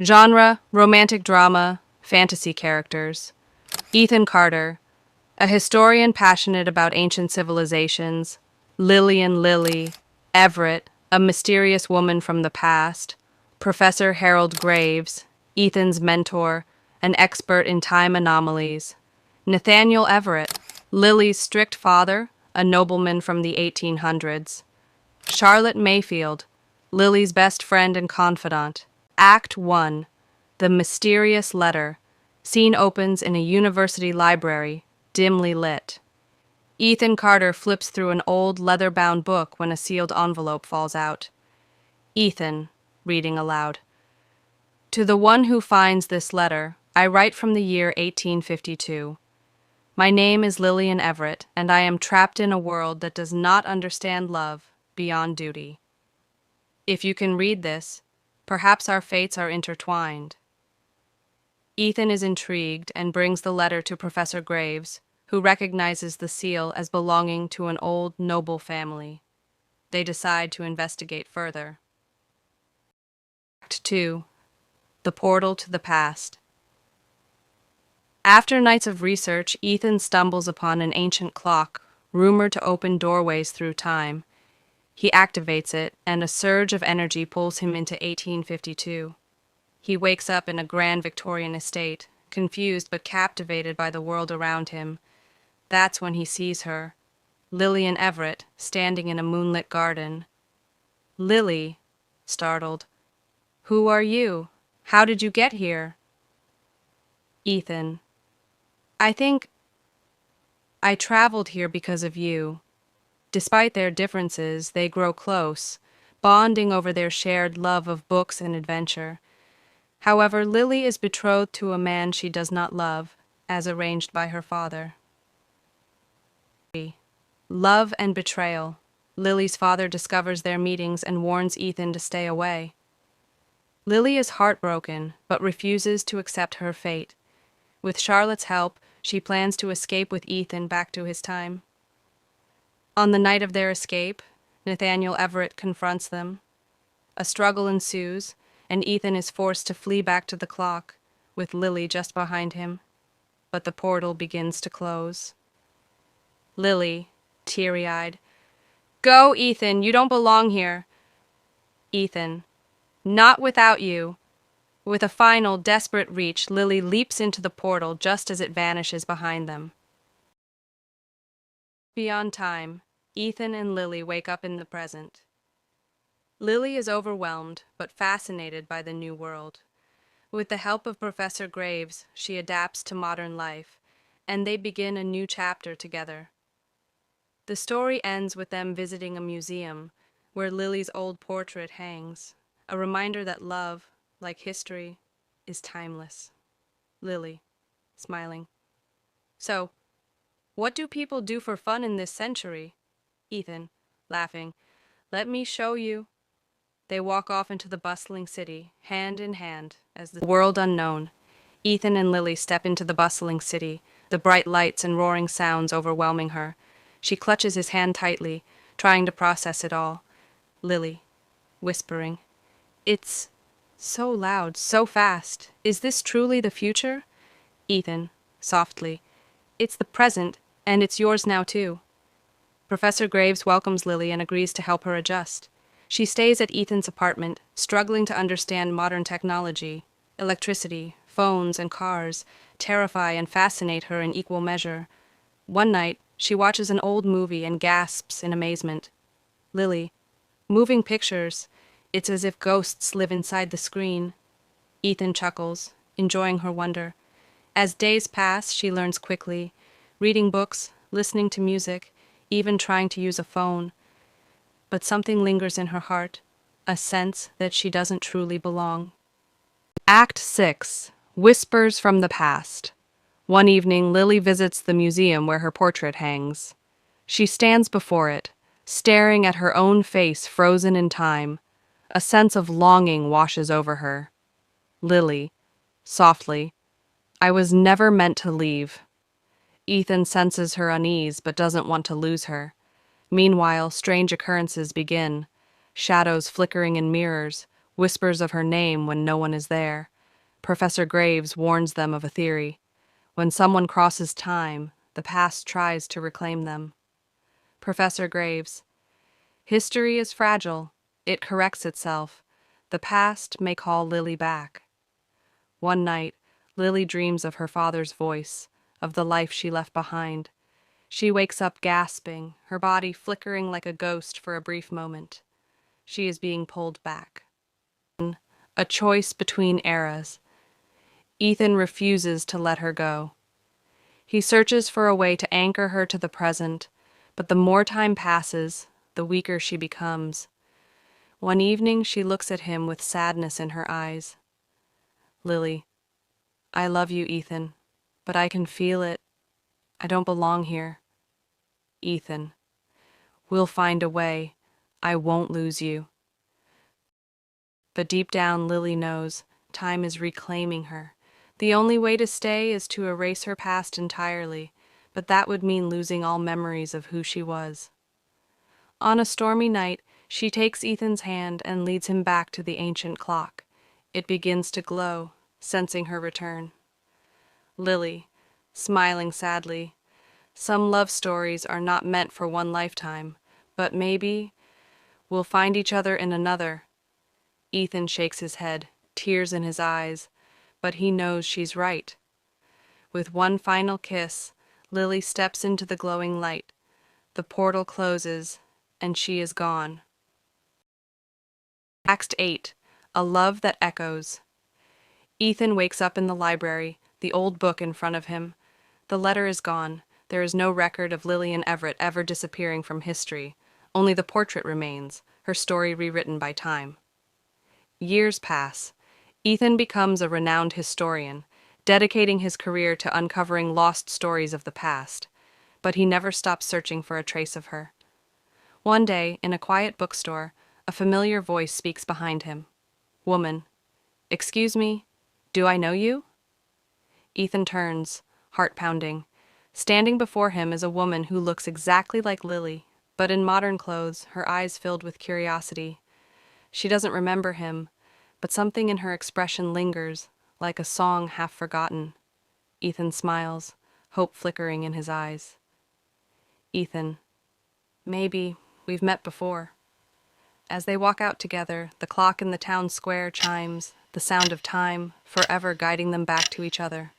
Genre, romantic drama, fantasy characters. Ethan Carter, a historian passionate about ancient civilizations. Lily, Everett, a mysterious woman from the past. Professor Harold Graves, Ethan's mentor, an expert in time anomalies. Nathaniel Everett, Lily's strict father, a nobleman from the 1800s. Charlotte Mayfield, Lily's best friend and confidant. Act 1. The Mysterious Letter. Scene opens in a university library, dimly lit. Ethan Carter flips through an old leather-bound book when a sealed envelope falls out. Ethan, reading aloud. To the one who finds this letter, I write from the year 1852. My name is Lillian Everett, and I am trapped in a world that does not understand love beyond duty. If you can read this, perhaps our fates are intertwined. Ethan is intrigued and brings the letter to Professor Graves, who recognizes the seal as belonging to an old noble family. They decide to investigate further. Act 2. The Portal to the Past. After nights of research, Ethan stumbles upon an ancient clock, rumored to open doorways through time. He activates it, and a surge of energy pulls him into 1852. He wakes up in a grand Victorian estate, confused but captivated by the world around him. That's when he sees her, Lillian Everett, standing in a moonlit garden. Lily, startled. Who are you? How did you get here? Ethan. I think I traveled here because of you. Despite their differences, they grow close, bonding over their shared love of books and adventure. However, Lily is betrothed to a man she does not love, as arranged by her father. Love and betrayal. Lily's father discovers their meetings and warns Ethan to stay away. Lily is heartbroken, but refuses to accept her fate. With Charlotte's help, she plans to escape with Ethan back to his time. On the night of their escape, Nathaniel Everett confronts them. A struggle ensues, and Ethan is forced to flee back to the clock, with Lily just behind him. But the portal begins to close. Lily, teary-eyed. Go, Ethan, you don't belong here. Ethan, not without you. With a final, desperate reach, Lily leaps into the portal just as it vanishes behind them. Beyond time, Ethan and Lily wake up in the present. Lily is overwhelmed, but fascinated by the new world. With the help of Professor Graves, she adapts to modern life, and they begin a new chapter together. The story ends with them visiting a museum, where Lily's old portrait hangs, a reminder that love, like history, is timeless. Lily, smiling. So, what do people do for fun in this century? Ethan, laughing. Let me show you. They walk off into the bustling city, hand in hand, as the world unknown. Ethan and Lily step into the bustling city, the bright lights and roaring sounds overwhelming her. She clutches his hand tightly, trying to process it all. Lily, whispering. It's so loud, so fast. Is this truly the future? Ethan, softly. It's the present, and it's yours now too. Professor Graves welcomes Lily and agrees to help her adjust. She stays at Ethan's apartment, struggling to understand modern technology. Electricity, phones, and cars terrify and fascinate her in equal measure. One night, she watches an old movie and gasps in amazement. Lily, moving pictures. It's as if ghosts live inside the screen. Ethan chuckles, enjoying her wonder. As days pass, she learns quickly, reading books, listening to music, even trying to use a phone. But something lingers in her heart, a sense that she doesn't truly belong. Act 6. Whispers from the Past. One evening, Lily visits the museum where her portrait hangs. She stands before it, staring at her own face frozen in time. A sense of longing washes over her. Lily, softly, I was never meant to leave. Ethan senses her unease but doesn't want to lose her. Meanwhile, strange occurrences begin. Shadows flickering in mirrors, whispers of her name when no one is there. Professor Graves warns them of a theory. When someone crosses time, the past tries to reclaim them. Professor Graves: history is fragile. It corrects itself. The past may call Lily back. One night, Lily dreams of her father's voice, of the life she left behind. She wakes up gasping, her body flickering like a ghost for a brief moment. She is being pulled back. A choice between eras. Ethan refuses to let her go. He searches for a way to anchor her to the present, but the more time passes, the weaker she becomes. One evening she looks at him with sadness in her eyes. Lily: I love you, Ethan, but I can feel it. I don't belong here. Ethan: we'll find a way. I won't lose you. But deep down, Lily knows time is reclaiming her. The only way to stay is to erase her past entirely, but that would mean losing all memories of who she was. On a stormy night, she takes Ethan's hand and leads him back to the ancient clock. It begins to glow, sensing her return. Lily, smiling sadly: some love stories are not meant for one lifetime, but maybe we'll find each other in another. Ethan shakes his head, tears in his eyes, but he knows she's right. With one final kiss, Lily steps into the glowing light. The portal closes, and she is gone. Act 8. A Love That Echoes. Ethan wakes up in the library, the old book in front of him. The letter is gone. There is no record of Lillian Everett ever disappearing from history. Only the portrait remains, her story rewritten by time. Years pass. Ethan becomes a renowned historian, dedicating his career to uncovering lost stories of the past. But he never stops searching for a trace of her. One day, in a quiet bookstore, a familiar voice speaks behind him. Woman: excuse me, do I know you? Ethan turns, heart pounding. Standing before him is a woman who looks exactly like Lily, but in modern clothes, her eyes filled with curiosity. She doesn't remember him, but something in her expression lingers, like a song half forgotten. Ethan smiles, hope flickering in his eyes. Ethan: maybe we've met before. As they walk out together, the clock in the town square chimes, the sound of time, forever guiding them back to each other.